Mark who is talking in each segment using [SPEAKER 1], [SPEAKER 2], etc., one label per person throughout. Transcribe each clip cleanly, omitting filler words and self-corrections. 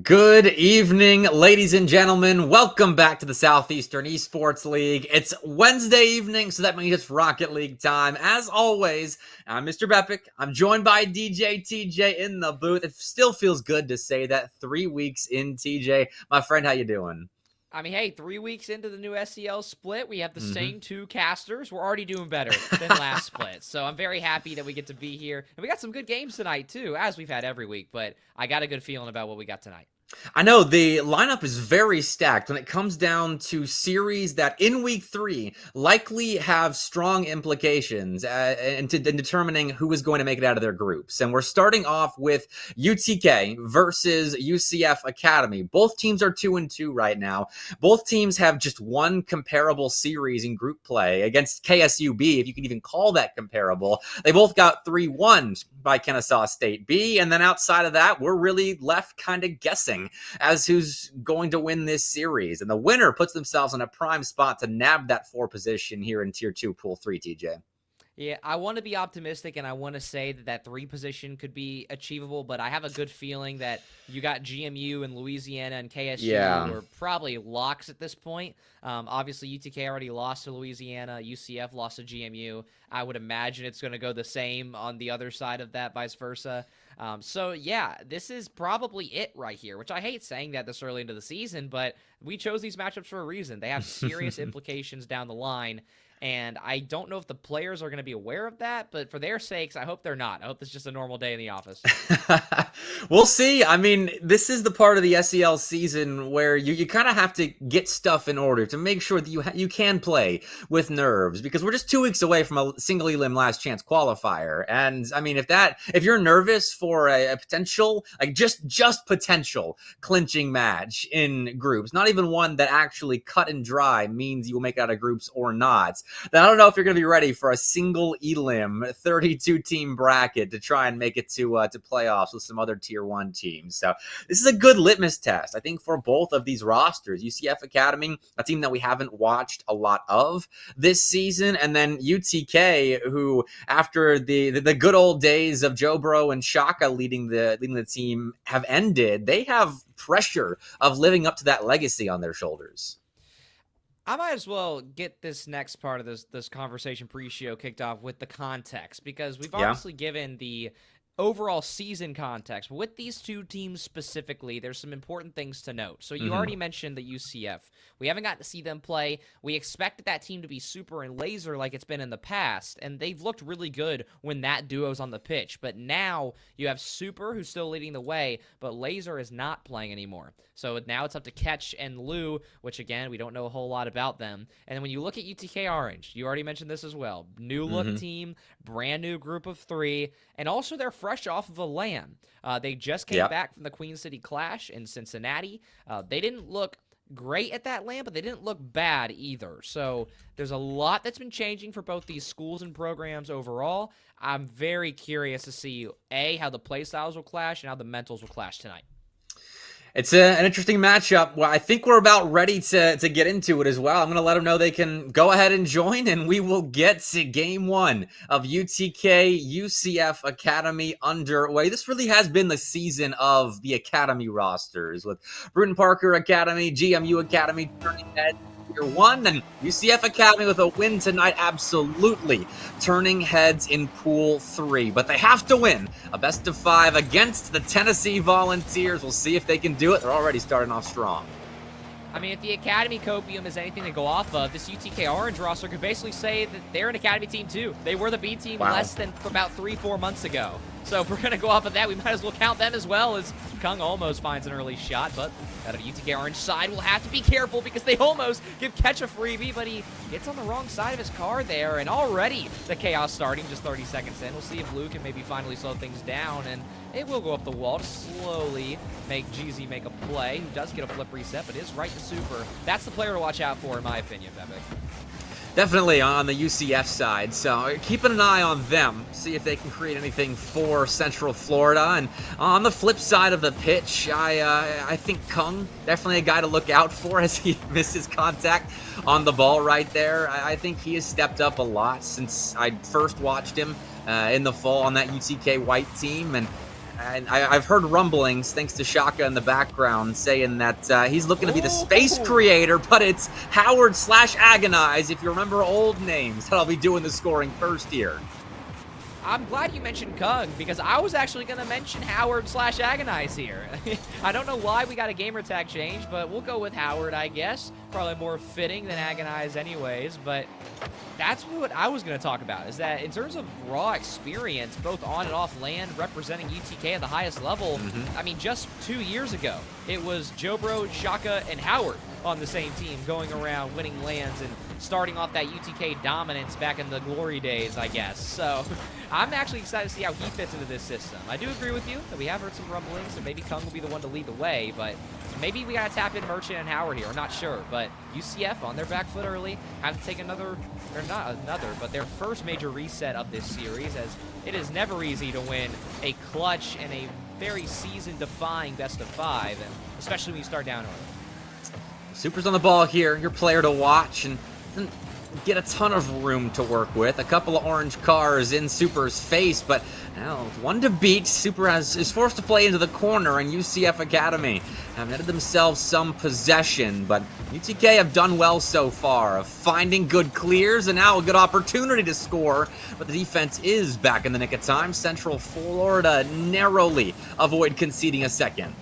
[SPEAKER 1] Good evening, ladies and gentlemen. Welcome back to the Southeastern Esports League. It's Wednesday evening, so that means it's Rocket League time. As always, I'm Mr. Bepic. I'm joined by DJ TJ in the booth. It still feels good to say that 3 weeks in, TJ. My friend, how you doing?
[SPEAKER 2] I mean, hey, 3 weeks into the new SEL split, we have the
[SPEAKER 1] Mm-hmm.
[SPEAKER 2] same two casters. We're already doing better than last split. So I'm very happy that we get to be here. And we got some good games tonight, too, as we've had every week. But I got a good feeling about what we got tonight.
[SPEAKER 1] I know the lineup is very stacked when it comes down to series that in week 3 likely have strong implications in determining who is going to make it out of their groups. And we're starting off with UTK versus UCF Academy. Both teams are 2-2 right now. Both teams have just one comparable series in group play against KSUB, if you can even call that comparable. They both got 3-1 by Kennesaw State B. And then outside of that, we're really left kind of guessing as who's going to win this series. And the winner puts themselves in a prime spot to nab that 4 position here in Tier 2, Pool 3, TJ.
[SPEAKER 2] Yeah, I want to be optimistic, and I want to say that 3 position could be achievable, but I have a good feeling that you got GMU and Louisiana and KSU
[SPEAKER 1] Yeah.
[SPEAKER 2] who are probably locks at this point. Obviously, UTK already lost to Louisiana. UCF lost to GMU. I would imagine it's going to go the same on the other side of that, vice versa. So, yeah, this is probably it right here, which I hate saying that this early into the season, but we chose these matchups for a reason. They have serious implications down the line. And I don't know if the players are going to be aware of that, but for their sakes, I hope they're not. I hope it's just a normal day in the office.
[SPEAKER 1] We'll see. I mean, this is the part of the SEL season where you kind of have to get stuff in order to make sure that you can play with nerves, because we're just 2 weeks away from a single elim last chance qualifier. And I mean, if you're nervous for a potential, like just potential clinching match in groups, not even one that actually cut and dry means you will make it out of groups or not, then I don't know if you're going to be ready for a single elim 32 team bracket to try and make it to playoffs with some other tier 1 teams. So this is a good litmus test, I think, for both of these rosters. UCF Academy, a team that we haven't watched a lot of this season, and then UTK, who after the good old days of Joe Bro and Shaka leading the team have ended, they have pressure of living up to that legacy on their shoulders.
[SPEAKER 2] I might as well get this next part of this conversation pre-show kicked off with the context, because we've
[SPEAKER 1] Yeah.
[SPEAKER 2] obviously given the overall season context. But with these two teams specifically, there's some important things to note. So you
[SPEAKER 1] Mm-hmm.
[SPEAKER 2] already mentioned the UCF. We haven't got to see them play. We expected that team to be super and laser like it's been in the past, and they've looked really good when that duo's on the pitch. But now you have Super, who's still leading the way, but Laser is not playing anymore. So now it's up to Ketch and Lou, which, again, we don't know a whole lot about them. And when you look at UTK Orange, you already mentioned this as well. New look
[SPEAKER 1] Mm-hmm.
[SPEAKER 2] team, brand new group of 3, and also they're fresh off of a LAN. They just came
[SPEAKER 1] Yeah.
[SPEAKER 2] back from the Queen City Clash in Cincinnati. They didn't look great at that LAN, but they didn't look bad either. So there's a lot that's been changing for both these schools and programs overall. I'm very curious to see, A, how the play styles will clash and how the mentals will clash tonight.
[SPEAKER 1] It's an interesting matchup. Well, I think we're about ready to get into it as well. I'm going to let them know they can go ahead and join, and we will get to game 1 of UTK UCF Academy underway. This really has been the season of the Academy rosters, with Bruton Parker Academy, GMU Academy turning heads Year 1, and UCF Academy with a win tonight, absolutely turning heads in Pool 3. But they have to win a best of 5 against the Tennessee Volunteers. We'll see if they can do it. They're already starting off strong.
[SPEAKER 2] I mean, if the Academy Copium is anything to go off of, this UTK Orange roster could basically say that they're an Academy team too. They were the B team less than about 3-4 months ago. So if we're going to go off of that, we might as well count them as well, as Kung almost finds an early shot. But out of UTK Orange side, we'll have to be careful because they almost give Ketch a freebie, but he gets on the wrong side of his car there. And already the chaos starting just 30 seconds in. We'll see if Lou can maybe finally slow things down, and it will go up the wall to slowly make GZ make a play, who does get a flip reset, but is right to Super. That's the player to watch out for, in my opinion, Bepic.
[SPEAKER 1] Definitely on the UCF side, so keeping an eye on them, see if they can create anything for Central Florida. And on the flip side of the pitch, I think Kung, definitely a guy to look out for as he misses contact on the ball right there. I think he has stepped up a lot since I first watched him in the fall on that UTK white team, and I've heard rumblings, thanks to Shaka in the background, saying that he's looking to be the space creator, but it's Howard/Agonize, if you remember old names, that'll be doing the scoring first here.
[SPEAKER 2] I'm glad you mentioned Kung, because I was actually going to mention Howard/Agonize here. I don't know why we got a gamer tag change, but we'll go with Howard, I guess. Probably more fitting than Agonize anyways, but that's what I was going to talk about, is that in terms of raw experience, both on and off land, representing UTK at the highest level, I mean, just 2 years ago, it was Jobro, Shaka, and Howard on the same team, going around winning lands and starting off that UTK dominance back in the glory days, I guess. So I'm actually excited to see how he fits into this system. I do agree with you that we have heard some rumblings, and maybe Kung will be the one to lead the way, but maybe we got to tap in Merchant and Howard here. I'm not sure, but UCF on their back foot early, have to take another, or not another, but their first major reset of this series, as it is never easy to win a clutch and a very season-defying best-of-5, and especially when you start down early.
[SPEAKER 1] Super's on the ball here, your player to watch, and doesn't get a ton of room to work with. A couple of orange cars in Super's face, but now one to beat. Super is forced to play into the corner, and UCF Academy have netted themselves some possession, but UTK have done well so far of finding good clears, and now a good opportunity to score, but the defense is back in the nick of time. Central Florida narrowly avoid conceding a second.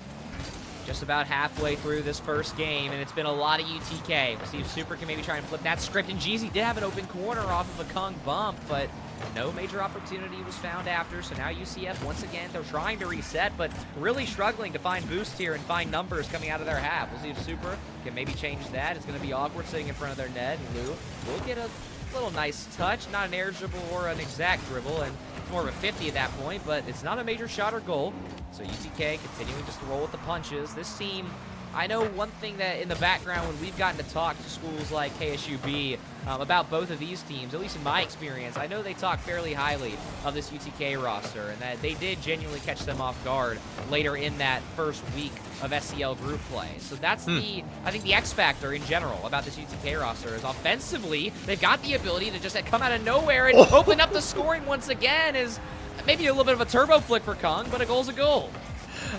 [SPEAKER 2] Just about halfway through this first game, and it's been a lot of UTK. We'll see if Super can maybe try and flip that script, and Jeezy did have an open corner off of a Kung bump, but no major opportunity was found after, so now UCF, once again, they're trying to reset, but really struggling to find boost here and find numbers coming out of their half. We'll see if Super can maybe change that. It's going to be awkward sitting in front of their net, and Lou will get a little nice touch, not an air dribble or an exact dribble, and it's more of a 50 at that point, but it's not a major shot or goal. So UTK continuing just to roll with the punches. This team, I know one thing that in the background when we've gotten to talk to schools like KSUB about both of these teams, at least in my experience, I know they talk fairly highly of this UTK roster, and that they did genuinely catch them off guard later in that first week of SCL group play. So that's I think the X factor in general about this UTK roster is offensively, they've got the ability to just come out of nowhere and open up the scoring once again. Is maybe a little bit of a turbo flick for Kung, but a goal's a goal.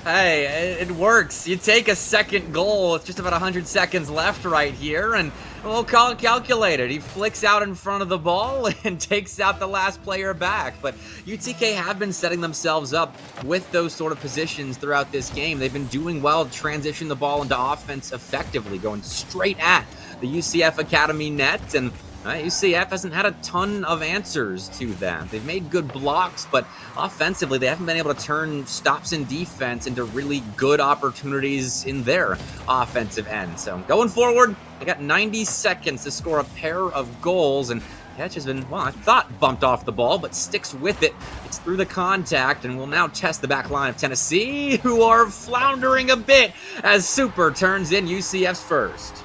[SPEAKER 1] Hey, it works. You take a second goal with just about 100 seconds left right here, and we'll call it calculated. He flicks out in front of the ball and takes out the last player back. But UTK have been setting themselves up with those sort of positions throughout this game. They've been doing well to transition the ball into offense effectively, going straight at the UCF Academy net, and UCF hasn't had a ton of answers to that. They've made good blocks, but offensively, they haven't been able to turn stops in defense into really good opportunities in their offensive end. So going forward, they got 90 seconds to score a pair of goals, and Ketch has been, well, I thought bumped off the ball, but sticks with it. It's through the contact, and will now test the back line of Tennessee, who are floundering a bit as Super turns in UCF's first.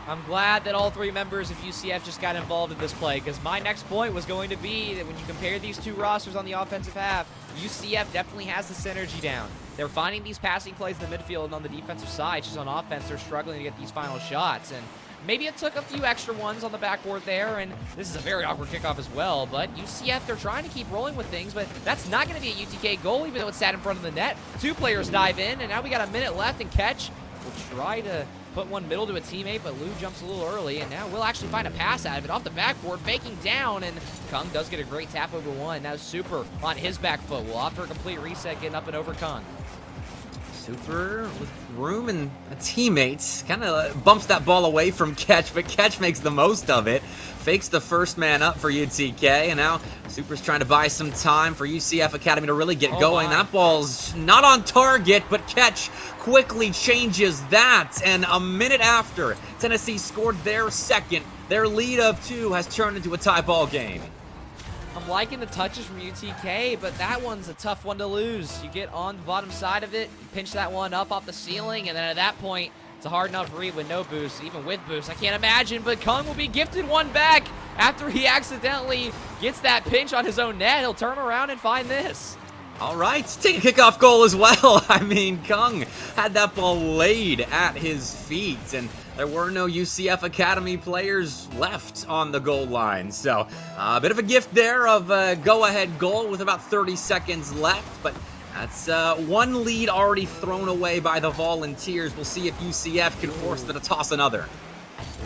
[SPEAKER 2] I'm glad that all three members of UCF just got involved in this play, because my next point was going to be that when you compare these two rosters on the offensive half, UCF definitely has the synergy down. They're finding these passing plays in the midfield, and on the defensive side, just on offense, they're struggling to get these final shots. And maybe it took a few extra ones on the backboard there, and this is a very awkward kickoff as well, but UCF, they're trying to keep rolling with things, but that's not going to be a UTK goal, even though it's sat in front of the net. Two players dive in, and now we got a minute left, and Ketch will try to put one middle to a teammate, but Lou jumps a little early, and now we'll actually find a pass out of it off the backboard, faking down, and Kung does get a great tap over one. Now Super on his back foot will offer a complete reset, getting up and over Kung.
[SPEAKER 1] Super with room and a teammate kind of bumps that ball away from Ketch, but Ketch makes the most of it. Fakes the first man up for UTK, and now Super's trying to buy some time for UCF Academy to really get going. That ball's not on target, but Ketch quickly changes that, and a minute after Tennessee scored their second, their lead of 2 has turned into a tie ball game.
[SPEAKER 2] I'm liking the touches from UTK, but that one's a tough one to lose. You get on the bottom side of it, you pinch that one up off the ceiling, and then at that point, it's a hard enough read with no boost, even with boost. I can't imagine, but Kung will be gifted one back after he accidentally gets that pinch on his own net. He'll turn around and find this.
[SPEAKER 1] All right, take a kickoff goal as well. I mean, Kung had that ball laid at his feet, and there were no UCF Academy players left on the goal line. So a bit of a gift there of a go-ahead goal with about 30 seconds left, but That's one lead already thrown away by the Volunteers. We'll see if UCF can force them to toss another.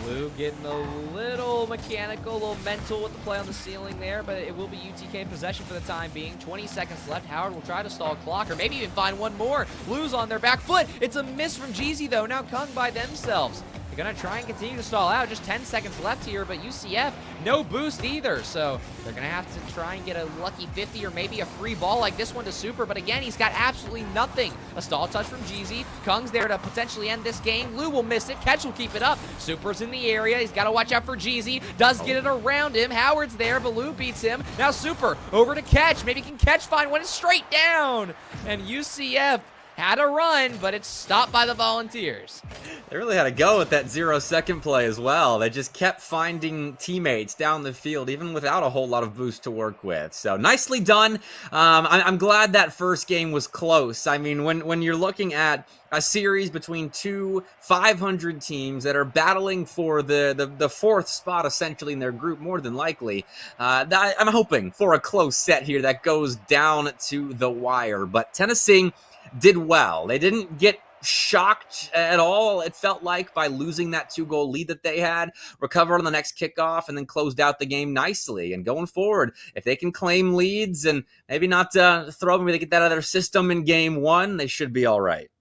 [SPEAKER 2] Blue getting a little mechanical, a little mental with the play on the ceiling there, but it will be UTK possession for the time being. 20 seconds left. Howard will try to stall clock, or maybe even find one more. Blue's on their back foot. It's a miss from Jeezy, though. Now Kung by themselves. They're going to try and continue to stall out. Just 10 seconds left here, but UCF, no boost either. So they're going to have to try and get a lucky 50 or maybe a free ball like this one to Super. But again, he's got absolutely nothing. A stall touch from Jeezy. Kung's there to potentially end this game. Lou will miss it. Catch will keep it up. Super's in the area. He's got to watch out for Jeezy. Does get it around him. Howard's there, but Lou beats him. Now Super over to Catch. Maybe he can Catch find one. It's straight down. And UCF had a run, but it's stopped by the Volunteers.
[SPEAKER 1] They really had to go with that 0-second play as well. They just kept finding teammates down the field, even without a whole lot of boost to work with. So nicely done. I'm glad that first game was close. I mean, when you're looking at a series between two 500 teams that are battling for the fourth spot, essentially, in their group, more than likely, I'm hoping for a close set here that goes down to the wire. But Tennessee did well. They didn't get shocked at all, it felt like, by losing that 2-goal lead that they had, recovered on the next kickoff, and then closed out the game nicely. And going forward, if they can claim leads and maybe not throw them, maybe they get that out of their system in game one, they should be all right.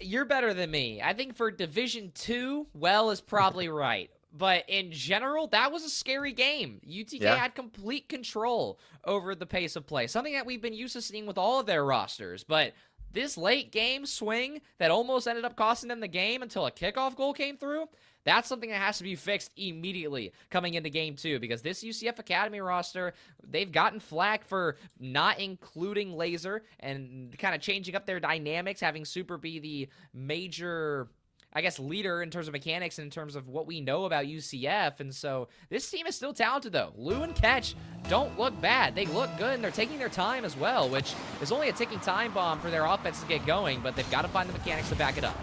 [SPEAKER 2] You're better than me. I think for Division 2, well is probably right. But in general, that was a scary game. UTK had complete control over the pace of play, something that we've been used to seeing with all of their rosters. But this late game swing that almost ended up costing them the game until a kickoff goal came through, that's something that has to be fixed immediately coming into game 2, because this UCF Academy roster, they've gotten flack for not including Laser and kind of changing up their dynamics, having Super be the major, I guess, leader in terms of mechanics and in terms of what we know about UCF. And so this team is still talented, though. Lou and Catch don't look bad. They look good, and they're taking their time as well, which is only a ticking time bomb for their offense to get going, but they've got to find the mechanics to back it up.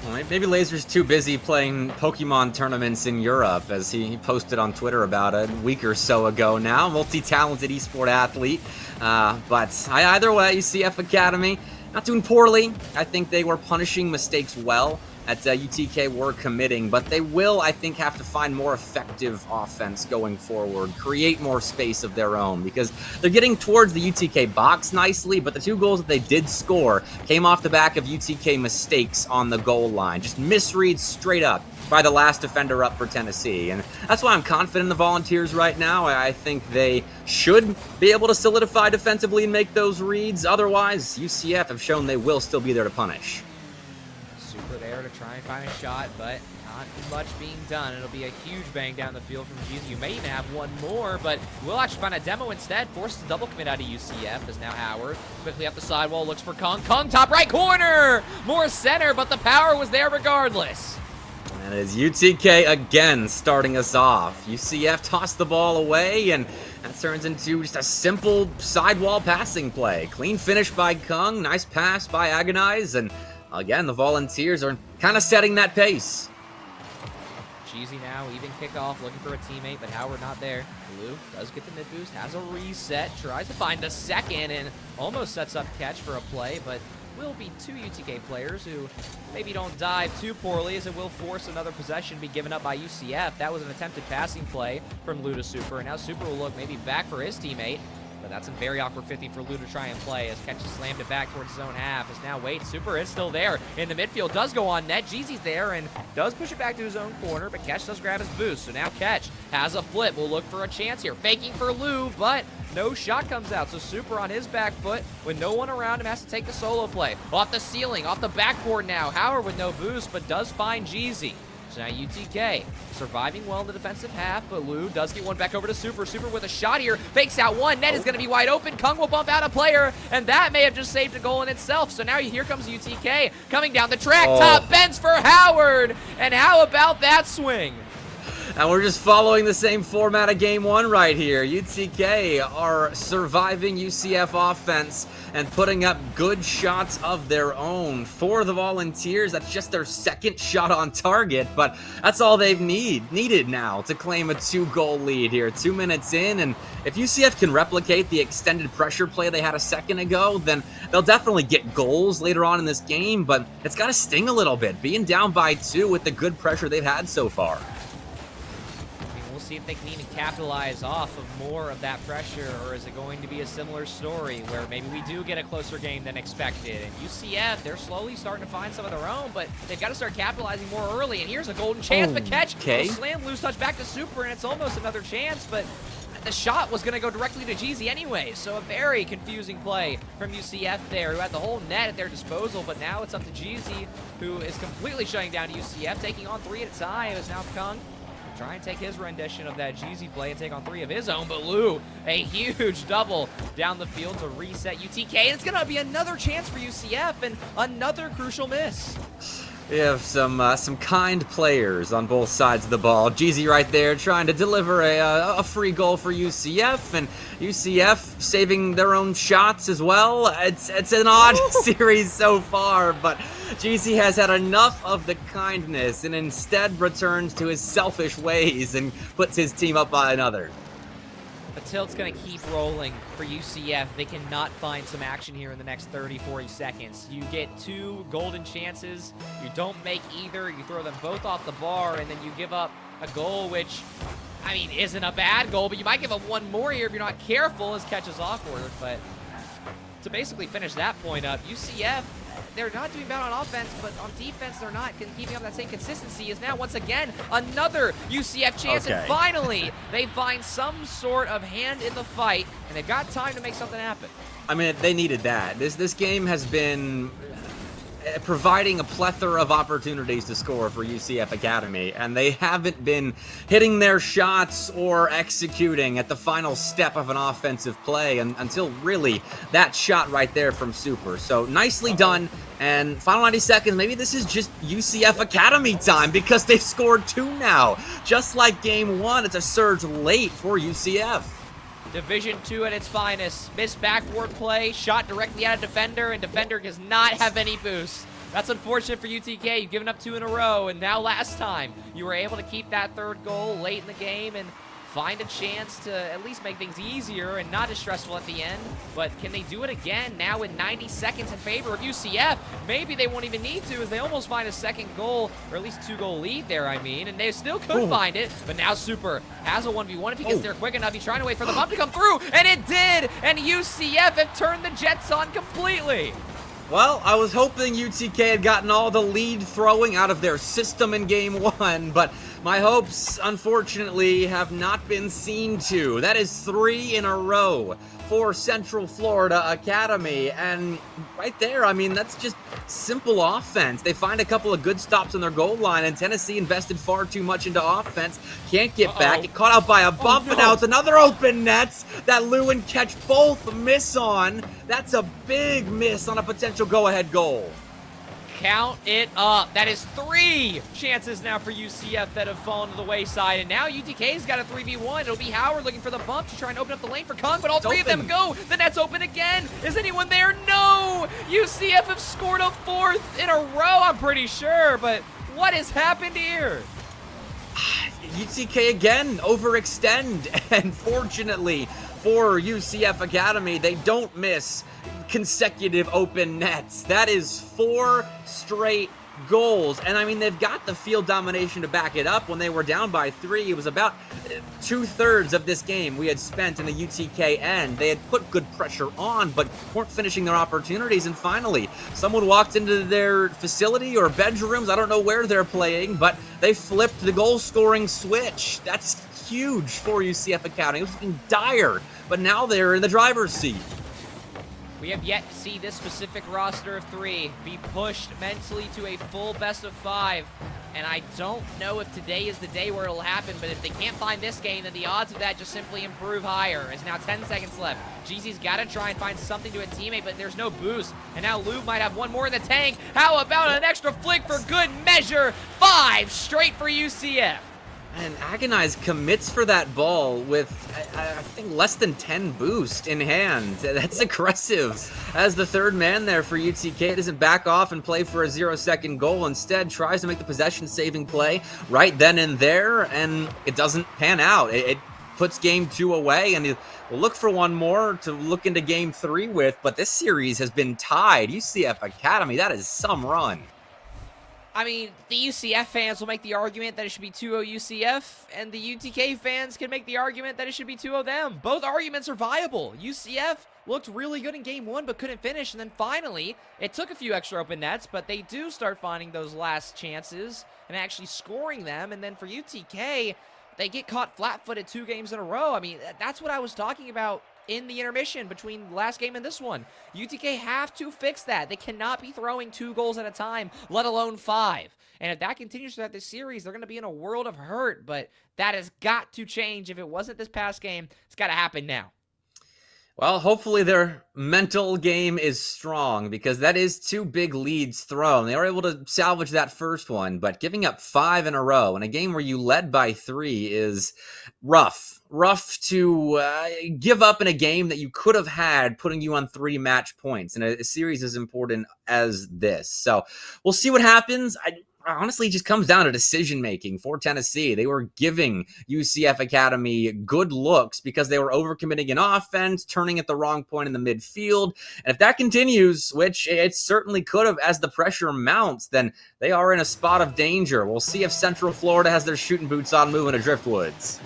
[SPEAKER 1] Well, maybe Laser's too busy playing Pokemon tournaments in Europe, as he posted on Twitter about a week or so ago now. Multi-talented esport athlete. But either way, UCF Academy not doing poorly. I think they were punishing mistakes well at UTK were committing, but they will, I think, have to find more effective offense going forward, create more space of their own, because they're getting towards the UTK box nicely, but the 2 goals that they did score came off the back of UTK mistakes on the goal line, just misreads straight up by the last defender up for Tennessee. And that's why I'm confident in the Volunteers right now. I think they should be able to solidify defensively and make those reads. Otherwise, UCF have shown they will still be there to punish.
[SPEAKER 2] Super there to try and find a shot, but not much being done. It'll be a huge bang down the field from Jeezy. You may even have one more, but we'll actually find a demo instead. Forces a double commit out of UCF, as now Howard quickly up the sidewall, looks for Kung. Kung, top right corner! More center, but the power was there regardless.
[SPEAKER 1] And it is UTK again starting us off. UCF tossed the ball away, and that turns into just a simple sidewall passing play. Clean finish by Kung, nice pass by Agonize, and again, the Volunteers are kind of setting that pace.
[SPEAKER 2] Jeezy now, even kickoff, looking for a teammate, but Howard not there. Blue does get the mid boost, has a reset, tries to find the second, and almost sets up Catch for a play, but will be 2 UTK players who maybe don't dive too poorly, as it will force another possession to be given up by UCF. That was an attempted passing play from Lou to Super, and now Super will look maybe back for his teammate. But that's a very awkward 50 for Lou to try and play, as Catch slammed it back towards his own half. As now Wade, Super is still there in the midfield, does go on net. Jeezy's there and does push it back to his own corner, but Catch does grab his boost. So now Catch has a flip. We'll look for a chance here. Faking for Lou, but no shot comes out. So Super on his back foot with no one around him has to take the solo play. Off the ceiling, off the backboard now. Howard with no boost, but does find Jeezy. So now UTK surviving well in the defensive half, but Lou does get one back over to Super. Super with a shot here, fakes out one. Net is going to be wide open. Kung will bump out a player, and that may have just saved a goal in itself. So now here comes UTK coming down the track. Top bends for Howard, and how about that swing?
[SPEAKER 1] And we're just following the same format of Game 1 right here. UTK are surviving UCF offense and putting up good shots of their own. For the Volunteers, that's just their second shot on target, but that's all they've needed now to claim a 2-goal lead here. 2 minutes in, and if UCF can replicate the extended pressure play they had a second ago, then they'll definitely get goals later on in this game, but it's got to sting a little bit, being down by 2 with the good pressure they've had so far.
[SPEAKER 2] See if they can even capitalize off of more of that pressure, or is it going to be a similar story where maybe we do get a closer game than expected? And UCF, they're slowly starting to find some of their own, but they've got to start capitalizing more early. And here's a golden chance, the catch, slam, loose touch back to Super, and it's almost another chance, but the shot was going to go directly to Jeezy anyway, so a very confusing play from UCF there, who had the whole net at their disposal, but now it's up to Jeezy, who is completely shutting down UCF, taking on 3 at a time, as now Kung try and take his rendition of that Jeezy play and take on 3 of his own, but Lou, a huge double down the field to reset UTK, and it's going to be another chance for UCF and another crucial miss.
[SPEAKER 1] We have some kind players on both sides of the ball. Jeezy right there trying to deliver a free goal for UCF, and UCF saving their own shots as well. It's an odd series so far, but Jeezy has had enough of the kindness and instead returns to his selfish ways and puts his team up by another.
[SPEAKER 2] The tilt's going to keep rolling for UCF. They cannot find some action here in the next 30, 40 seconds. You get 2 golden chances. You don't make either. You throw them both off the bar, and then you give up a goal, which, I mean, isn't a bad goal, but you might give up one more here if you're not careful. His catch is awkward, but to basically finish that point up, UCF, they're not doing bad on offense, but on defense, they're not keeping up that same consistency. Is now, once again, another UCF chance, and finally, they find some sort of hand in the fight, and they've got time to make something happen.
[SPEAKER 1] I mean, they needed that. This game has been providing a plethora of opportunities to score for UCF Academy, and they haven't been hitting their shots or executing at the final step of an offensive play until really that shot right there from Super. So nicely done, and final 90 seconds, maybe this is just UCF Academy time because they've scored 2 now. Just like Game 1, it's a surge late for UCF.
[SPEAKER 2] Division 2 at its finest. Missed backboard play, shot directly at a defender, and defender does not have any boost. That's unfortunate for UTK. You've given up 2 in a row, and now last time you were able to keep that 3rd goal late in the game and find a chance to at least make things easier and not as stressful at the end. But can they do it again now with 90 seconds in favor of UCF? Maybe they won't even need to, as they almost find a 2nd goal, or at least 2-goal lead there, I mean, and they still could find it. But now Super has a 1v1 if he gets there quick enough. He's trying to wait for the bump to come through, and it did! And UCF have turned the Jets on completely.
[SPEAKER 1] Well, I was hoping UTK had gotten all the lead throwing out of their system in Game 1, but my hopes, unfortunately, have not been seen to. That is 3 in a row for Central Florida Academy, and right there, I mean, that's just simple offense. They find a couple of good stops on their goal line, and Tennessee invested far too much into offense. Can't get back. Get caught out by a bump, and now it's another open nets that Lou and Catch both miss on. That's a big miss on a potential go-ahead goal.
[SPEAKER 2] Count it up. That is 3 chances now for UCF that have fallen to the wayside. And now UTK's got a 3v1. It'll be Howard looking for the bump to try and open up the lane for Kung, but all 3 of them go. The net's open again. Is anyone there? No! UCF have scored a 4th in a row, I'm pretty sure, but what has happened here?
[SPEAKER 1] UTK again overextend, and fortunately for UCF Academy, they don't miss consecutive open nets. That is 4 straight goals, and I mean, they've got the field domination to back it up. When they were down by 3, it was about 2/3 of this game we had spent in the UTK end. They had put good pressure on, but weren't finishing their opportunities, and finally, someone walked into their facility or bedrooms, I don't know where they're playing, but they flipped the goal-scoring switch. That's huge for UCF Academy. It was looking dire, but now they're in the driver's seat.
[SPEAKER 2] We have yet to see this specific roster of 3 be pushed mentally to a full best-of-5, and I don't know if today is the day where it'll happen, but if they can't find this game, then the odds of that just simply improve higher. There's now 10 seconds left. Jeezy's got to try and find something to a teammate, but there's no boost, and now Lou might have one more in the tank. How about an extra flick for good measure? 5 straight for UCF.
[SPEAKER 1] And Agonize commits for that ball with, I think, less than 10 boost in hand. That's aggressive. As the third man there for UTK, doesn't back off and play for a 0-second goal. Instead, tries to make the possession-saving play right then and there, and it doesn't pan out. It puts game 2 away, and we'll look for one more to look into game 3 with, but this series has been tied. UCF Academy, that is some run.
[SPEAKER 2] I mean, the UCF fans will make the argument that it should be 2-0 UCF, and the UTK fans can make the argument that it should be 2-0 them. Both arguments are viable. UCF looked really good in game 1 but couldn't finish, and then finally, it took a few extra open nets, but they do start finding those last chances and actually scoring them, and then for UTK, they get caught flat-footed 2 games in a row. I mean, that's what I was talking about in the intermission between last game and this one. UTK have to fix that. They cannot be throwing 2 goals at a time, let alone 5. And if that continues throughout this series, they're going to be in a world of hurt, but that has got to change. If it wasn't this past game, it's got to happen now.
[SPEAKER 1] Well, hopefully their mental game is strong, because that is 2 big leads thrown. They were able to salvage that first one, but giving up 5 in a row in a game where you led by 3 is rough. Rough to give up in a game that you could have had, putting you on 3 match points in a series as important as this. So we'll see what happens. Honestly, it just comes down to decision-making for Tennessee. They were giving UCF Academy good looks because they were overcommitting in offense, turning at the wrong point in the midfield. And if that continues, which it certainly could have as the pressure mounts, then they are in a spot of danger. We'll see if Central Florida has their shooting boots on moving to Driftwoods.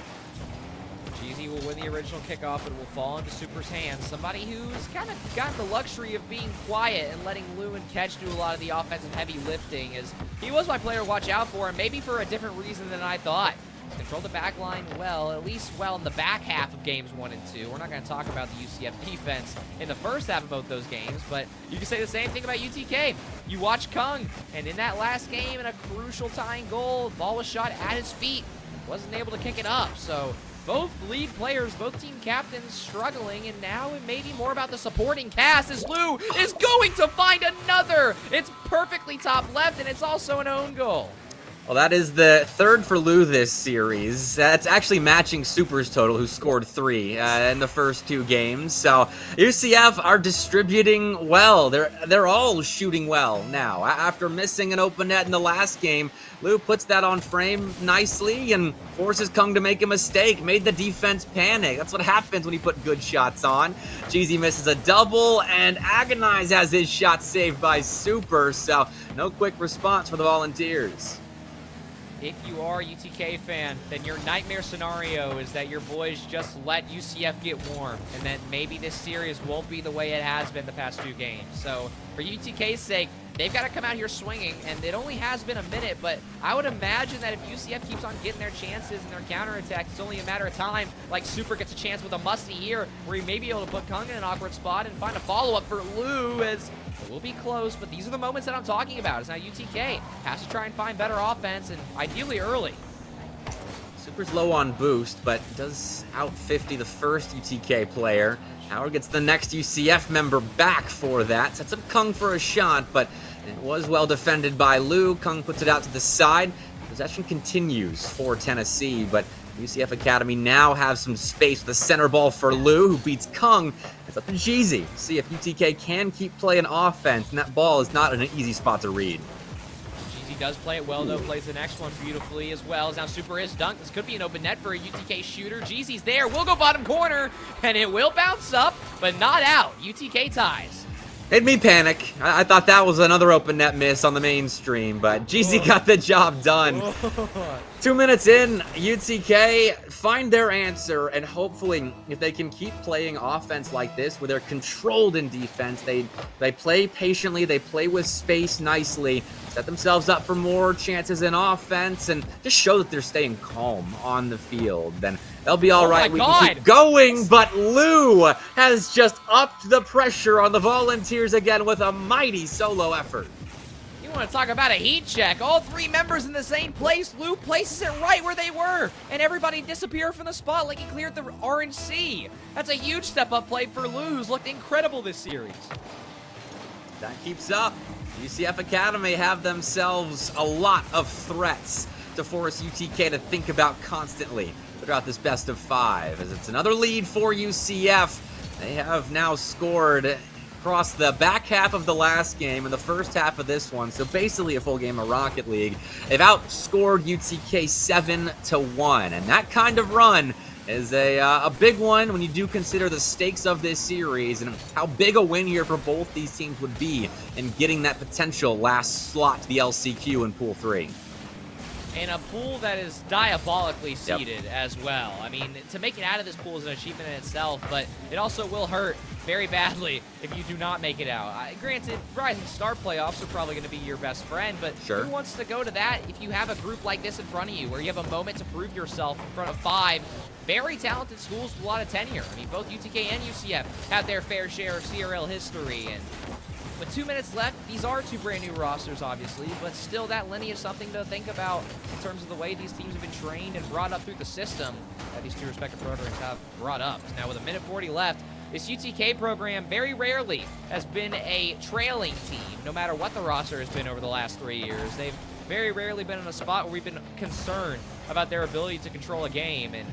[SPEAKER 2] Will win the original kickoff and will fall into Super's hands. Somebody who's kind of got the luxury of being quiet and letting Lou and Ketch do a lot of the offensive heavy lifting, as he was my player to watch out for, and maybe for a different reason than I thought. Controlled the back line well, at least well in the back half of games 1 and 2. We're not going to talk about the UCF defense in the first half of both those games, but you can say the same thing about UTK. You watch Kung, and in that last game, in a crucial tying goal, the ball was shot at his feet. Wasn't able to kick it up, so both lead players, both team captains struggling, and now it may be more about the supporting cast as Lou is going to find another. It's perfectly top left, and it's also an own goal.
[SPEAKER 1] Well, that is the 3rd for Lou this series. That's actually matching Super's total, who scored 3 in the first 2 games. So UCF are distributing well. They're all shooting well now. After missing an open net in the last game, Lou puts that on frame nicely and forces Kung to make a mistake, made the defense panic. That's what happens when you put good shots on. Jeezy misses a double, and Agonize has his shot saved by Super, so no quick response for the Volunteers.
[SPEAKER 2] If you are a UTK fan, then your nightmare scenario is that your boys just let UCF get warm, and that maybe this series won't be the way it has been the past 2 games. So for UTK's sake, they've got to come out here swinging, and it only has been a minute, but I would imagine that if UCF keeps on getting their chances and their counterattacks, it's only a matter of time, like Super gets a chance with a musty here, where he may be able to put Kung in an awkward spot and find a follow-up for Lou, as it will be close, but these are the moments that I'm talking about. It's now UTK has to try and find better offense, and ideally early.
[SPEAKER 1] Super's low on boost, but does out 50 the first UTK player. Howard gets the next UCF member back for that. Sets up Kung for a shot, but it was well defended by Lou. Kung puts it out to the side. Possession continues for Tennessee, but UCF Academy now have some space with the center ball for Lou, who beats Kung. It's up to Jeezy. See if UTK can keep playing offense, and that ball is not in an easy spot to read.
[SPEAKER 2] Jeezy does play it well, though. Plays the next one beautifully as well. As now Super is dunked. This could be an open net for a UTK shooter. Jeezy's there. Will go bottom corner, and it will bounce up, but not out. UTK ties.
[SPEAKER 1] Made me panic. I thought that was another open net miss on the mainstream, but Jeezy got the job done. 2 minutes in, UTK find their answer, and hopefully, if they can keep playing offense like this, where they're controlled in defense, they play patiently, they play with space nicely, set themselves up for more chances in offense, and just show that they're staying calm on the field, then they'll be all right. We can keep going, but Lou has just upped the pressure on the Volunteers again with a mighty solo effort.
[SPEAKER 2] You want to talk about a heat check? All 3 members in the same place. Lou places it right where they were, and everybody disappeared from the spot like he cleared the orange sea. That's a huge step-up play for Lou, who's looked incredible this series.
[SPEAKER 1] That keeps up. UCF Academy have themselves a lot of threats to force UTK to think about constantly throughout this best of 5, as it's another lead for UCF. They have now scored across the back half of the last game and the first half of this one, so basically a full game of Rocket League. They've outscored UTK 7-1, and that kind of run is a big one when you do consider the stakes of this series and how big a win here for both these teams would be in getting that potential last slot to the LCQ in Pool 3.
[SPEAKER 2] In a pool that is diabolically seeded as well. I mean, to make it out of this pool is an achievement in itself, but it also will hurt very badly if you do not make it out. Granted, Rising Star playoffs are probably going to be your best friend, but who wants to go to that if you have a group like this in front of you, where you have a moment to prove yourself in front of 5 very talented schools with a lot of tenure? I mean, both UTK and UCF have their fair share of CRL history, and with 2 minutes left, these are 2 brand new rosters, obviously, but still that lineage is something to think about in terms of the way these teams have been trained and brought up through the system that these 2 respective programs have brought up. Now with 1:40 left, this UTK program very rarely has been a trailing team, no matter what the roster has been over the last 3 years. They've very rarely been in a spot where we've been concerned about their ability to control a game, and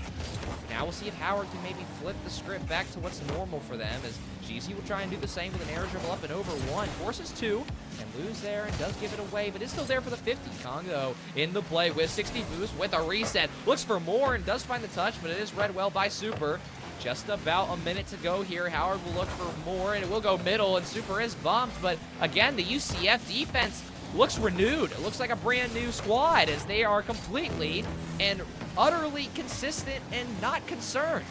[SPEAKER 2] now we'll see if Howard can maybe flip the script back to what's normal for them, as GZ will try and do the same with an air dribble up and over 1, forces 2, and lose there and does give it away, but is still there for the 50. Kong, though, in the play with 60 boost with a reset, looks for more and does find the touch, but it is read well by Super. Just about a minute to go here. Howard will look for more, and it will go middle, and Super is bumped, but again, the UCF defense looks renewed. It looks like a brand new squad, as they are completely and utterly consistent and not concerned.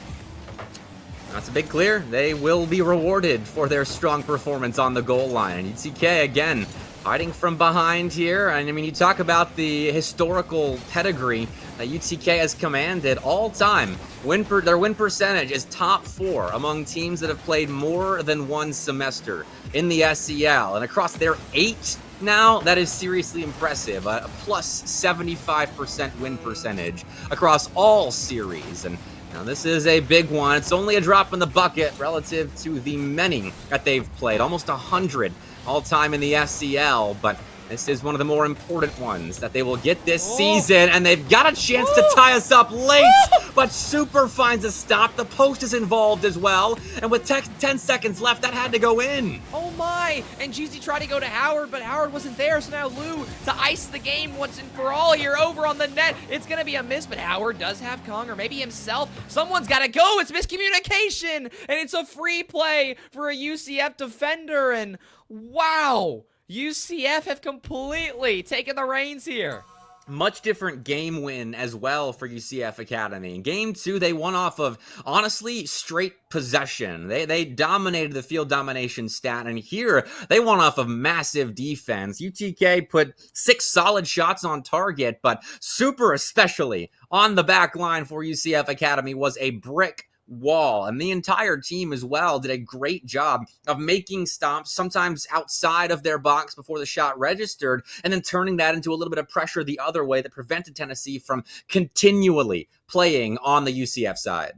[SPEAKER 1] That's a big clear. They will be rewarded for their strong performance on the goal line. And UTK, again, hiding from behind here. And I mean, you talk about the historical pedigree that UTK has commanded all time. Their win percentage is top 4 among teams that have played more than 1 semester in the SEL. And across their 8 now, that is seriously impressive. A plus 75% win percentage across all series. And now this is a big one. It's only a drop in the bucket relative to the many that they've played. Almost 100 all-time in the SEL, but this is one of the more important ones that they will get this season, and they've got a chance to tie us up late, but Super finds a stop. The post is involved as well, and with 10 seconds left, that had to go in.
[SPEAKER 2] Oh my, and GZ tried to go to Howard, but Howard wasn't there, so now Lou to ice the game once and for all here over on the net. It's going to be a miss, but Howard does have Kong, or maybe himself. Someone's got to go. It's miscommunication, and it's a free play for a UCF defender, and wow, UCF have completely taken the reins here.
[SPEAKER 1] Much different game win as well for UCF Academy. In game 2, they won off of, honestly, straight possession. They dominated the field domination stat, and here they won off of massive defense. UTK put 6 solid shots on target, but Super, especially on the back line for UCF Academy, was a brick wall, and the entire team as well did a great job of making stops, sometimes outside of their box before the shot registered, and then turning that into a little bit of pressure the other way that prevented Tennessee from continually playing on the UCF side.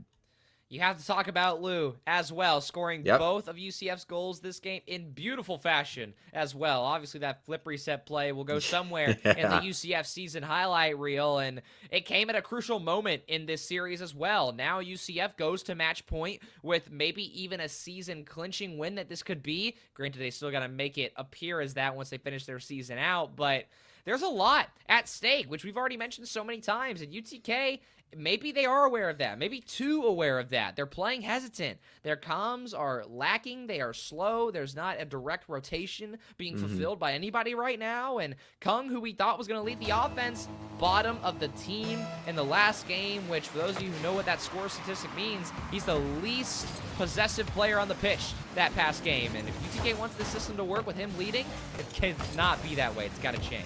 [SPEAKER 2] You have to talk about Lou as well, scoring both of UCF's goals this game in beautiful fashion as well. Obviously, that flip reset play will go somewhere in the UCF season highlight reel, and it came at a crucial moment in this series as well. Now UCF goes to match point with maybe even a season-clinching win that this could be. Granted, they still got to make it appear as that once they finish their season out, but there's a lot at stake, which we've already mentioned so many times, and UTK, maybe they are aware of that. Maybe too aware of that. They're playing hesitant. Their comms are lacking. They are slow. There's not a direct rotation being fulfilled by anybody right now. And Kung, who we thought was going to lead the offense, bottom of the team in the last game, which for those of you who know what that score statistic means, he's the least possessive player on the pitch that past game. And if UTK wants this system to work with him leading, it cannot be that way. It's got to change.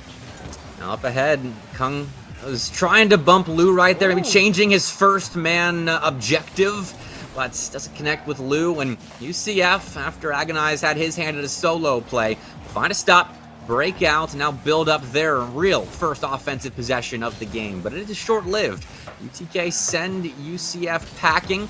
[SPEAKER 1] Now up ahead, Kung was trying to bump Lou right there, maybe changing his first man objective, but doesn't connect with Lou. And UCF, after Agonize had his hand at a solo play, find a stop, break out, and now build up their real first offensive possession of the game. But it is short-lived. UTK send UCF packing.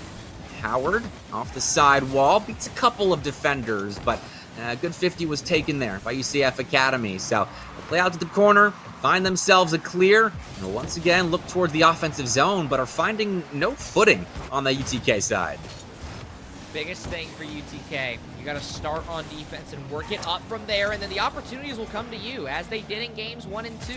[SPEAKER 1] Howard off the side wall, beats a couple of defenders, but A good 50 was taken there by UCF Academy. So they play out to the corner, find themselves a clear, and once again look towards the offensive zone, but are finding no footing on the UTK side.
[SPEAKER 2] Biggest thing for UTK, you got to start on defense and work it up from there, and then the opportunities will come to you, as they did in games 1 and 2.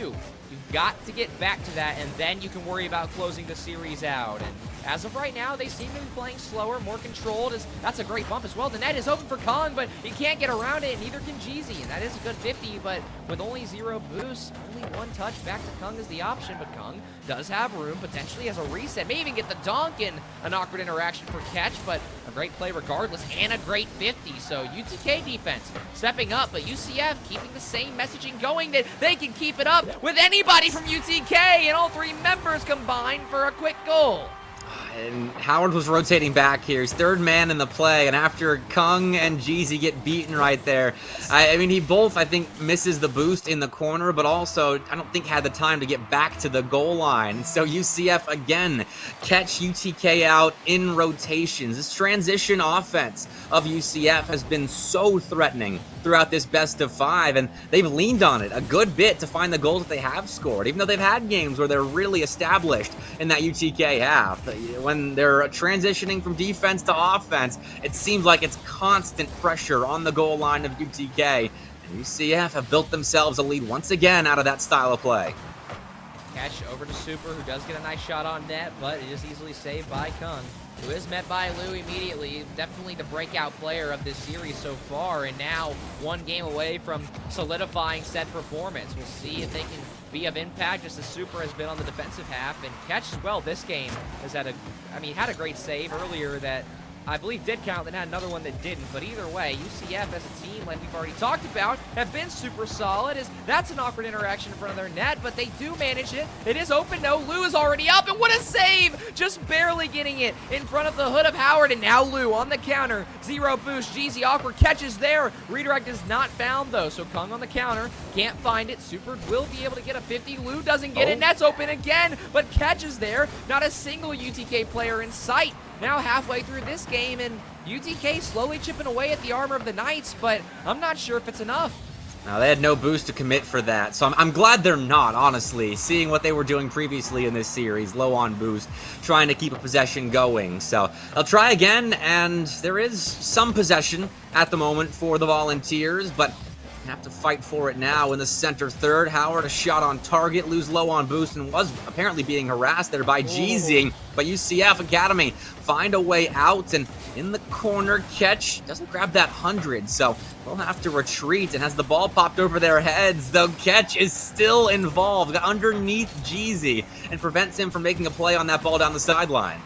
[SPEAKER 2] You've got to get back to that, and then you can worry about closing the series out. And as of right now, they seem to be playing slower, more controlled. That's a great bump as well. The net is open for Kung, but he can't get around it, and neither can Jeezy, and that is a good 50, but with only 0 boosts, only 1 touch, back to Kung is the option, but Kung does have room, potentially has a reset, may even get the dunk in an awkward interaction for catch, but a great play regardless, and a great 50, so UTK defense stepping up, but UCF keeping the same messaging going that they can keep it up with anybody from UTK, and all 3 members combined for a quick goal.
[SPEAKER 1] And Howard was rotating back here. He's 3rd man in the play, and after Kung and Jeezy get beaten right there, I mean, he both, I think, misses the boost in the corner, but also, I don't think had the time to get back to the goal line. So UCF, again, catch UTK out in rotations. This transition offense of UCF has been so threatening throughout this best of 5, and they've leaned on it a good bit to find the goals that they have scored, even though they've had games where they're really established in that UTK half. When they're transitioning from defense to offense, it seems like it's constant pressure on the goal line of UTK, and UCF have built themselves a lead once again out of that style of play.
[SPEAKER 2] Catch over to Super, who does get a nice shot on net, but it is easily saved by Kung, who is met by Lou immediately. Definitely the breakout player of this series so far, and now 1 game away from solidifying said performance. We'll see if they can be of impact, just as Super has been on the defensive half, and Catch as well this game has had a great save earlier that I believe did count, then had another one that didn't. But either way, UCF as a team, like we've already talked about, have been super solid. That's an awkward interaction in front of their net, but they do manage it. It is open. No, Lou is already up, and what a save! Just barely getting it in front of the hood of Howard, and now Lou on the counter. 0 boost. Jeezy awkward catches there. Redirect is not found, though, so Kung on the counter. Can't find it. Super will be able to get a 50. Lou doesn't get it. Net's open again, but catches there. Not a single UTK player in sight. Now halfway through this game, and UTK slowly chipping away at the armor of the Knights, but I'm not sure if it's enough.
[SPEAKER 1] Now, they had no boost to commit for that, so I'm glad they're not, honestly, seeing what they were doing previously in this series, low on boost, trying to keep a possession going. So they'll try again, and there is some possession at the moment for the Volunteers, but have to fight for it now in the center third. Howard, a shot on target, lose low on boost, and was apparently being harassed there by Jeezy. But UCF Academy find a way out, and in the corner, Catch doesn't grab that 100, so they'll have to retreat. And as the ball popped over their heads, though, Catch is still involved underneath Jeezy and prevents him from making a play on that ball down the sideline.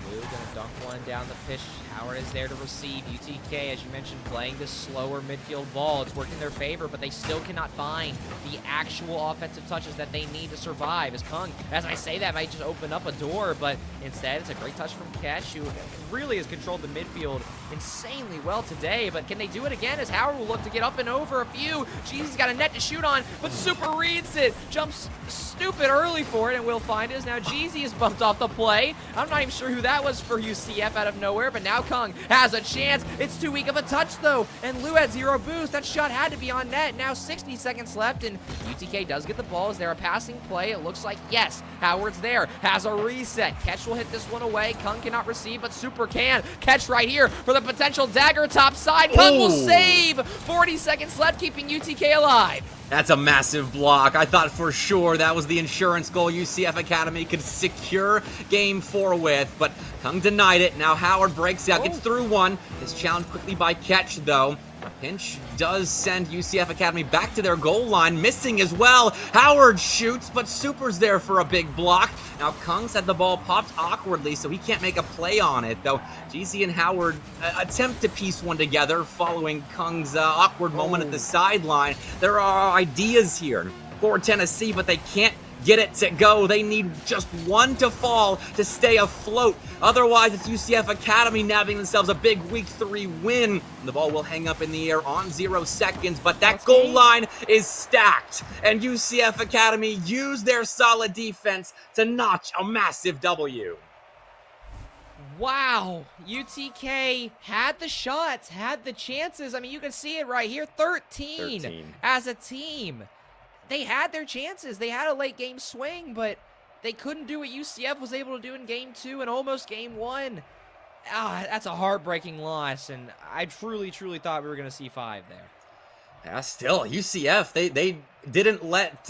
[SPEAKER 2] Blue gonna dunk one down the pitch. Howard is there to receive. UTK, as you mentioned, playing this slower midfield ball. It's working in their favor, but they still cannot find the actual offensive touches that they need to survive. As Kung, as I say that, might just open up a door, but instead it's a great touch from Catch, who really has controlled the midfield insanely well today. But can they do it again, as Howard will look to get up and over a few? Jeezy's got a net to shoot on, but Super reads it. Jumps stupid early for it, and will find it. Now Jeezy is bumped off the play. I'm not even sure who that was for UCF out of nowhere, but now Kung has a chance. It's too weak of a touch, though, and Lou had 0 boost. That shot had to be on net. Now 60 seconds left, and UTK does get the ball. Is there a passing play? It looks like yes. Howard's there, has a reset. Catch will hit this one away. Kung cannot receive, but Super can. Catch right here for the potential dagger top side. Kung will save. 40 seconds left, keeping UTK alive.
[SPEAKER 1] That's a massive block. I thought for sure that was the insurance goal UCF Academy could secure Game 4 with, but Kung denied it. Now Howard breaks out, gets through one. Is challenged quickly by Catch, though. A pinch does send UCF Academy back to their goal line, missing as well. Howard shoots, but Super's there for a big block. Now Kung's had the ball popped awkwardly, so he can't make a play on it, though Jeezy and Howard attempt to piece one together following Kung's awkward moment at the sideline. There are ideas here for Tennessee, but they can't get it to go. They need just one to fall to stay afloat. Otherwise, it's UCF Academy nabbing themselves a big Week 3 win. The ball will hang up in the air on 0 seconds, but that goal line is stacked, and UCF Academy used their solid defense to notch a massive W.
[SPEAKER 2] Wow, UTK had the shots, had the chances. I mean, you can see it right here, 13 as a team. They had their chances. They had a late game swing, but they couldn't do what UCF was able to do in game 2 and almost game 1. That's a heartbreaking loss, and I truly, truly thought we were going to see 5 there.
[SPEAKER 1] Yeah, still, UCF, they didn't let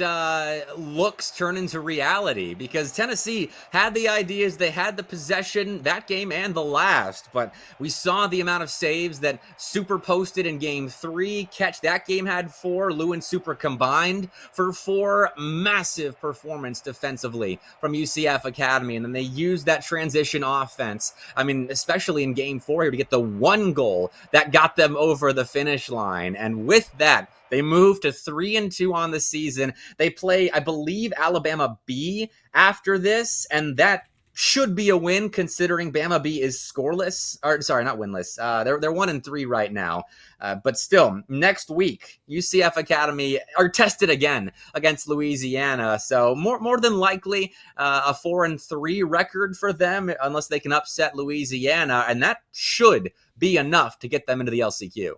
[SPEAKER 1] looks turn into reality, because Tennessee had the ideas, they had the possession that game and the last, but we saw the amount of saves that Super posted in game 3. Catch that game had 4. Lou and Super combined for 4. Massive performance defensively from UCF Academy, and then they used that transition offense. I mean, especially in game 4 here to get the 1 goal that got them over the finish line, and with that, they moved to 3-2 on the season. They play, I believe, Alabama B after this, and that should be a win considering Bama B is scoreless. Or sorry, not winless. They're 1-3 right now. But still, next week, UCF Academy are tested again against Louisiana. So more than likely a 4-3 record for them, unless they can upset Louisiana, and that should be enough to get them into the LCQ.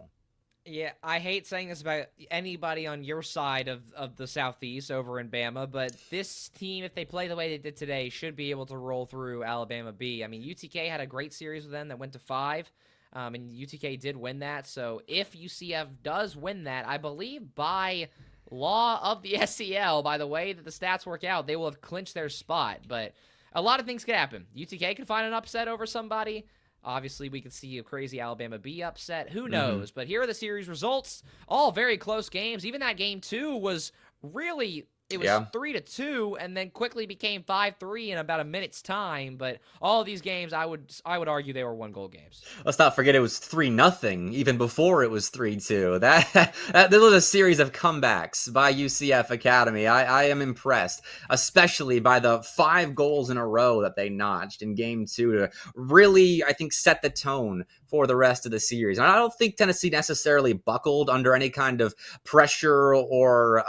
[SPEAKER 2] Yeah, I hate saying this about anybody on your side of the Southeast over in Bama, but this team, if they play the way they did today, should be able to roll through Alabama B. I mean, UTK had a great series with them that went to 5, and UTK did win that. So if UCF does win that, I believe by law of the SEL, by the way that the stats work out, they will have clinched their spot. But a lot of things could happen. UTK could find an upset over somebody. Obviously, we could see a crazy Alabama B upset. Who knows? But here are the series results. All very close games. Even that game 2 was really, it was 3-2 and then quickly became 5-3 in about a minute's time. But all of these games, I would argue they were 1-goal games.
[SPEAKER 1] Let's not forget it was 3-0 even before it was 3-2. That was a series of comebacks by UCF Academy. I am impressed, especially by the 5 goals in a row that they notched in game 2 to really, I think, set the tone for the rest of the series. And I don't think Tennessee necessarily buckled under any kind of pressure or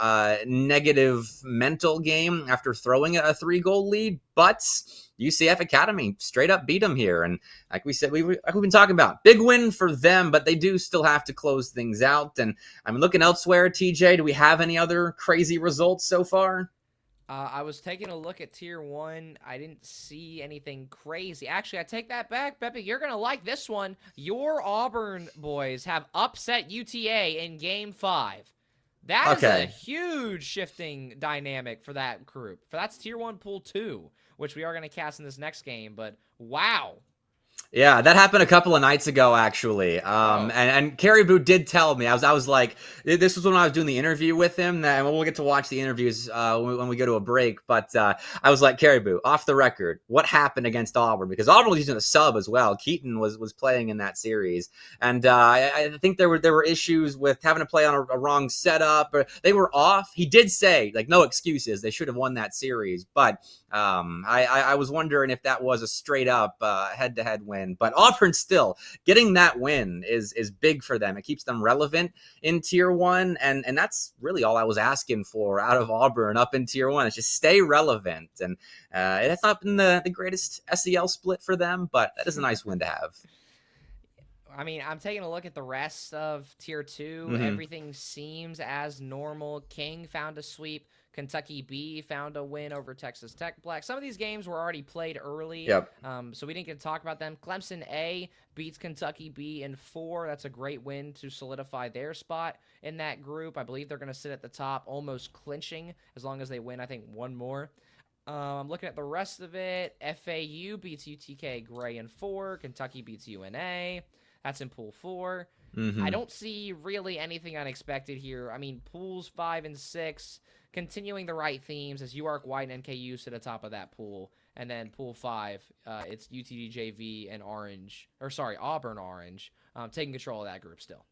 [SPEAKER 1] negative mental game after throwing a 3-goal lead, but UCF Academy straight up beat them here. And like we said, we've been talking about, big win for them, but they do still have to close things out. And I'm looking elsewhere, TJ, do we have any other crazy results so far?
[SPEAKER 2] I was taking a look at Tier 1. I didn't see anything crazy. Actually, I take that back. Pepe, you're going to like this one. Your Auburn boys have upset UTA in Game 5. That is a huge shifting dynamic for that group. That's Tier 1 Pool 2, which we are going to cast in this next game. But, wow.
[SPEAKER 1] Yeah, that happened a couple of nights ago, actually. And Caribou did tell me. I was like, this was when I was doing the interview with him, and we'll get to watch the interviews when we go to a break. But I was like, Caribou, off the record, what happened against Auburn? Because Auburn was using a sub as well. Keaton was playing in that series, and I think there were issues with having to play on a wrong setup, or they were off. He did say, like, no excuses. They should have won that series, but I was wondering if that was a straight up head-to-head win. But Auburn still getting that win is big for them. It keeps them relevant in Tier 1, and that's really all I was asking for out of Auburn up in Tier 1. Is just stay relevant, and it's not been the greatest SEL split for them, but that is a nice win to have.
[SPEAKER 2] I mean, I'm taking a look at the rest of Tier 2. Everything seems as normal. King found a sweep. Kentucky B found a win over Texas Tech Black. Some of these games were already played early, so we didn't get to talk about them. Clemson A beats Kentucky B in 4. That's a great win to solidify their spot in that group. I believe they're going to sit at the top, almost clinching as long as they win, I think, 1 more. I'm looking at the rest of it. FAU beats UTK Gray in 4. Kentucky beats UNA. That's in Pool 4. I don't see really anything unexpected here. I mean, Pools 5 and 6, continuing the right themes as UARK White and NKU sit atop of that pool. And then Pool 5, it's UTD JV and Auburn Orange, taking control of that group still.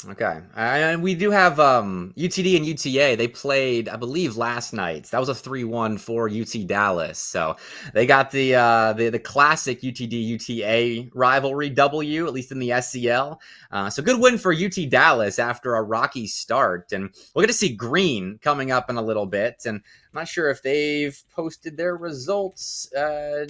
[SPEAKER 1] Okay, and we do have UTD and UTA. They played, I believe, last night. That was a 3-1 for UT Dallas. So they got the classic UTD UTA rivalry W, at least in the SEL. So good win for UT Dallas after a rocky start, and we're going to see Green coming up in a little bit. And I'm not sure if they've posted their results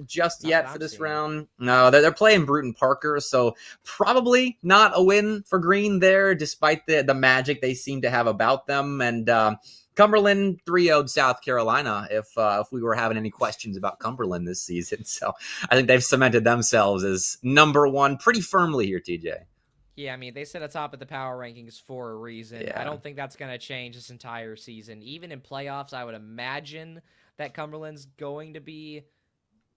[SPEAKER 1] just
[SPEAKER 2] Not that
[SPEAKER 1] yet for
[SPEAKER 2] I'm
[SPEAKER 1] this
[SPEAKER 2] seeing.
[SPEAKER 1] round. No, they're playing Bruton Parker, so probably not a win for Green there, despite the magic they seem to have about them. And Cumberland 3-0'd South Carolina if we were having any questions about Cumberland this season. So I think they've cemented themselves as number one pretty firmly here, TJ.
[SPEAKER 2] Yeah, I mean, they sit atop of the power rankings for a reason. I
[SPEAKER 1] Yeah.
[SPEAKER 2] don't think that's going to change this entire season. Even in playoffs, I would imagine that Cumberland's going to be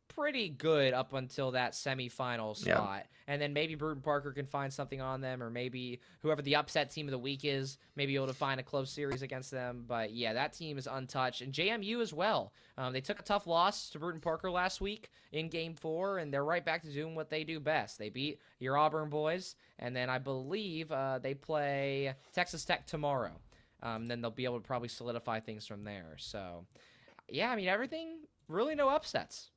[SPEAKER 2] pretty good up until that semifinal
[SPEAKER 1] Yeah.
[SPEAKER 2] spot. And then maybe Bruton Parker can find something on them, or maybe whoever the upset team of the week is, maybe able to find a close series against them. But yeah, that team is untouched. And JMU as well. They took a tough loss to Bruton Parker last week in Game 4, and they're right back to doing what they do best. They beat your Auburn boys, and then I believe they play Texas Tech tomorrow. Then they'll be able to probably solidify things from there. So, yeah, I mean, everything, really no upsets.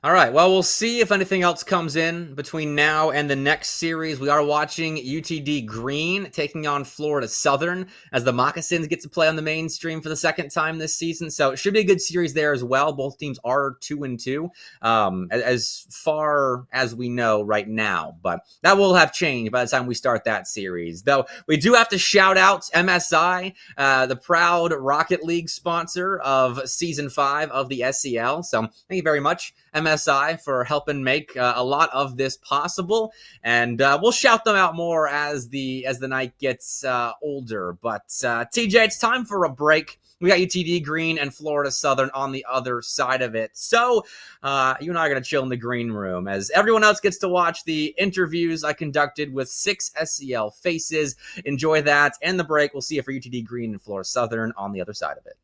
[SPEAKER 1] All right. Well, we'll see if anything else comes in between now and the next series. We are watching UTD Green taking on Florida Southern as the Moccasins get to play on the mainstream for the second time this season. So it should be a good series there as well. Both teams are 2-2, as far as we know right now. But that will have changed by the time we start that series. Though we do have to shout out MSI, the proud Rocket League sponsor of Season 5 of the SEL. So thank you very much, MSI, for helping make a lot of this possible, and we'll shout them out more as the night gets older. But TJ, it's time for a break. We got UTD Green and Florida Southern on the other side of it. So you and I are going to chill in the green room as everyone else gets to watch the interviews I conducted with 6 SEL faces. Enjoy that and the break. We'll see you for UTD Green and Florida Southern on the other side of it.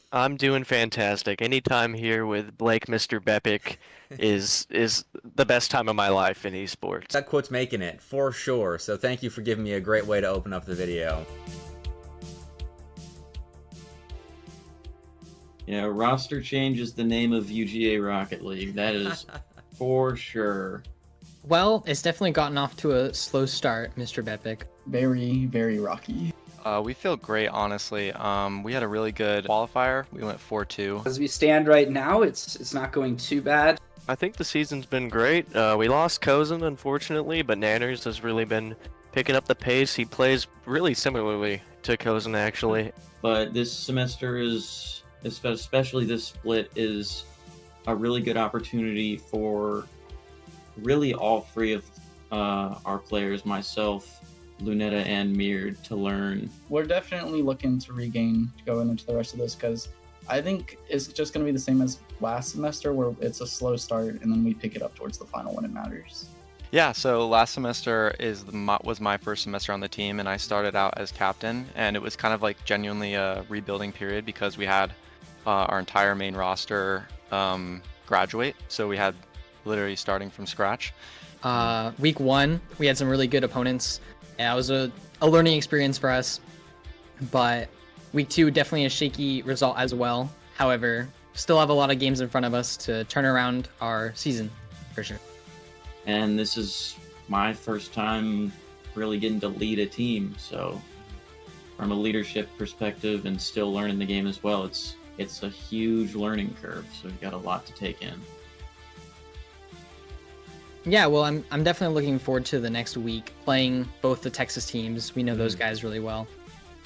[SPEAKER 3] I'm doing fantastic. Anytime here with Blake, Mr. Bepic, is the best time of my life in esports.
[SPEAKER 1] That quote's making it, for sure. So thank you for giving me a great way to open up the video.
[SPEAKER 4] Yeah, roster change is the name of UGA Rocket League. That is for sure.
[SPEAKER 5] Well, it's definitely gotten off to a slow start, Mr. Bepic.
[SPEAKER 6] Very, very rocky.
[SPEAKER 3] We feel great, honestly. We had a really good qualifier. We went 4-2.
[SPEAKER 7] As we stand right now, it's not going too bad.
[SPEAKER 3] I think the season's been great. We lost Cozen, unfortunately, but Nanners has really been picking up the pace. He plays really similarly to Cozen, actually.
[SPEAKER 4] But this semester is, especially this split, is a really good opportunity for really all three of our players, myself, Lunetta, and Mir, to learn.
[SPEAKER 6] We're definitely looking to regain going into the rest of this because I think it's just going to be the same as last semester where it's a slow start and then we pick it up towards the final when it matters.
[SPEAKER 3] Yeah, so last semester was my first semester on the team, and I started out as captain, and it was kind of like genuinely a rebuilding period because we had our entire main roster graduate, so we had literally starting from scratch.
[SPEAKER 5] Week 1, we had some really good opponents. Yeah, it was a learning experience for us, but week 2 definitely a shaky result as well. However, still have a lot of games in front of us to turn around our season, for sure.
[SPEAKER 4] And this is my first time really getting to lead a team, so from a leadership perspective and still learning the game as well, it's a huge learning curve, so we've got a lot to take in.
[SPEAKER 5] Yeah, well, I'm definitely looking forward to the next week playing both the Texas teams. We know those guys really well,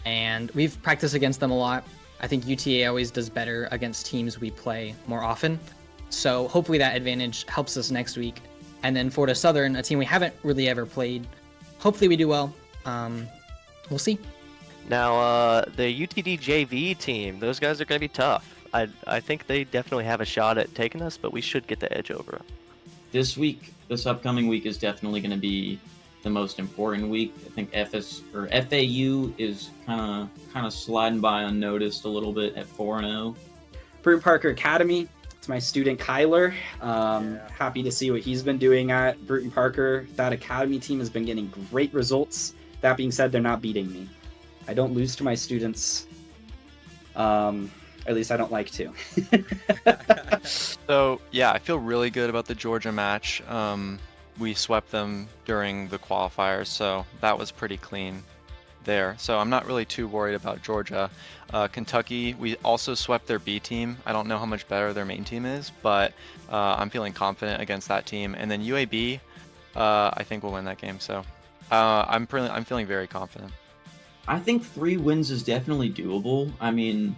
[SPEAKER 5] and we've practiced against them a lot. I think UTA always does better against teams we play more often, so hopefully that advantage helps us next week. And then Florida Southern, a team we haven't really ever played. Hopefully we do well. We'll see.
[SPEAKER 3] Now, the UTD JV team, those guys are going to be tough. I think they definitely have a shot at taking us, but we should get the edge over them.
[SPEAKER 4] This upcoming week is definitely going to be the most important week. I think FAU is kind of sliding by unnoticed a little bit at 4-0.
[SPEAKER 7] Bruton Parker Academy. It's my student Kyler. Happy to see what he's been doing at Bruton Parker. That academy team has been getting great results. That being said, they're not beating me. I don't lose to my students. At least I don't like to.
[SPEAKER 3] So, yeah, I feel really good about the Georgia match. We swept them during the qualifiers, so that was pretty clean. there. So I'm not really too worried about Georgia. Kentucky, we also swept their B team. I don't know how much better their main team is, but I'm feeling confident against that team. And then UAB, I think we'll win that game. So I'm feeling very confident.
[SPEAKER 4] I think 3 wins is definitely doable. I mean,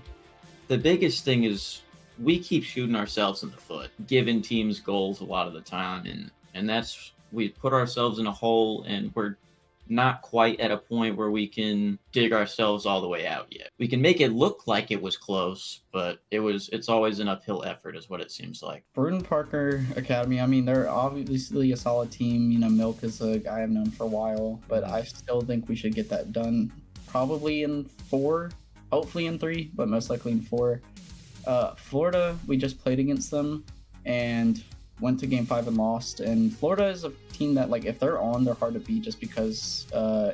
[SPEAKER 4] the biggest thing is we keep shooting ourselves in the foot, giving teams goals a lot of the time, and that's, we put ourselves in a hole, and we're not quite at a point where we can dig ourselves all the way out yet. We can make it look like it was close, but it's always an uphill effort is what it seems like.
[SPEAKER 6] Bruton Parker Academy, I mean, they're obviously a solid team. You know, Milk is a guy I've known for a while, but I still think we should get that done probably in 4, hopefully in 3, but most likely in 4. Florida, we just played against them and went to game 5 and lost. And Florida is a team that, like, if they're on, they're hard to beat just because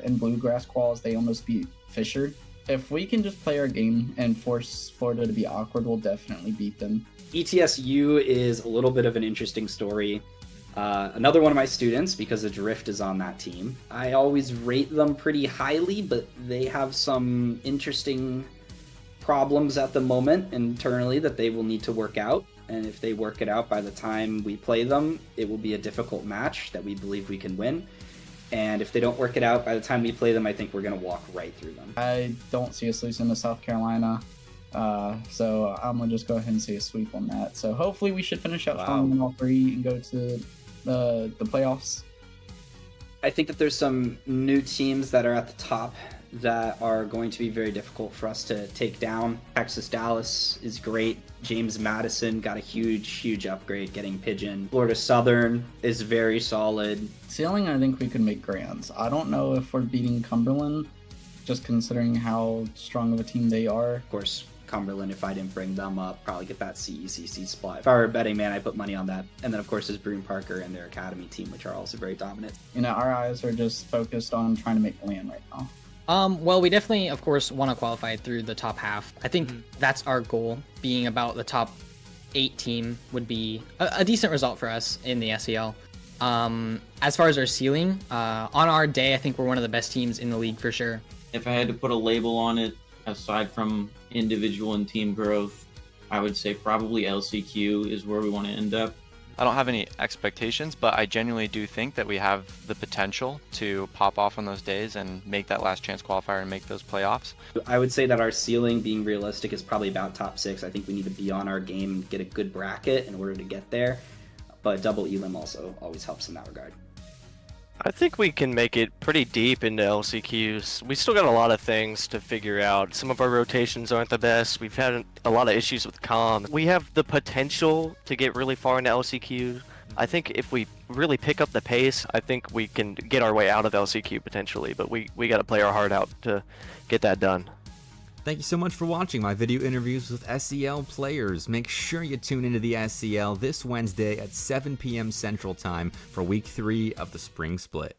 [SPEAKER 6] in Bluegrass quals, they almost beat Fisher. If we can just play our game and force Florida to be awkward, we'll definitely beat them.
[SPEAKER 7] ETSU is a little bit of an interesting story. Another one of my students, because the Drift is on that team. I always rate them pretty highly, but they have some interesting problems at the moment internally that they will need to work out. And if they work it out by the time we play them, it will be a difficult match that we believe we can win. And if they don't work it out by the time we play them, I think we're going to walk right through them.
[SPEAKER 6] I don't see us losing to South Carolina. So I'm going to just go ahead and say a sweep on that. So hopefully we should finish up strong in all 3 and go to the playoffs.
[SPEAKER 7] I think that there's some new teams that are at the top that are going to be very difficult for us to take down. Texas Dallas is great. James Madison got a huge upgrade getting Pigeon. Florida Southern is very solid.
[SPEAKER 6] Ceiling, I think we could make grands. I don't know if we're beating Cumberland, just considering how strong of a team they are.
[SPEAKER 7] Of course, Cumberland, if I didn't bring them up, probably get that CECC spot. If I were a betting man, I put money on that. And then, of course, there's Bruton Parker and their academy team, which are also very dominant.
[SPEAKER 6] You know, our eyes are just focused on trying to make land right now.
[SPEAKER 5] Well, we definitely, of course, want to qualify through the top half. I think that's our goal. Being about the top 8 team would be a decent result for us in the SEL. As far as our ceiling, on our day, I think we're one of the best teams in the league for sure.
[SPEAKER 4] If I had to put a label on it, aside from individual and team growth, I would say probably LCQ is where we want to end up.
[SPEAKER 3] I don't have any expectations, but I genuinely do think that we have the potential to pop off on those days and make that last chance qualifier and make those playoffs.
[SPEAKER 7] I would say that our ceiling, being realistic, is probably about top 6. I think we need to be on our game and get a good bracket in order to get there. But double elim also always helps in that regard.
[SPEAKER 8] I think we can make it pretty deep into LCQs. We still got a lot of things to figure out. Some of our rotations aren't the best. We've had a lot of issues with comms. We have the potential to get really far into LCQ. I think if we really pick up the pace, I think we can get our way out of LCQ potentially, but we got to play our heart out to get that done.
[SPEAKER 1] Thank you so much for watching my video interviews with SEL players. Make sure you tune into the SEL this Wednesday at 7 p.m. Central Time for Week 3 of the Spring Split.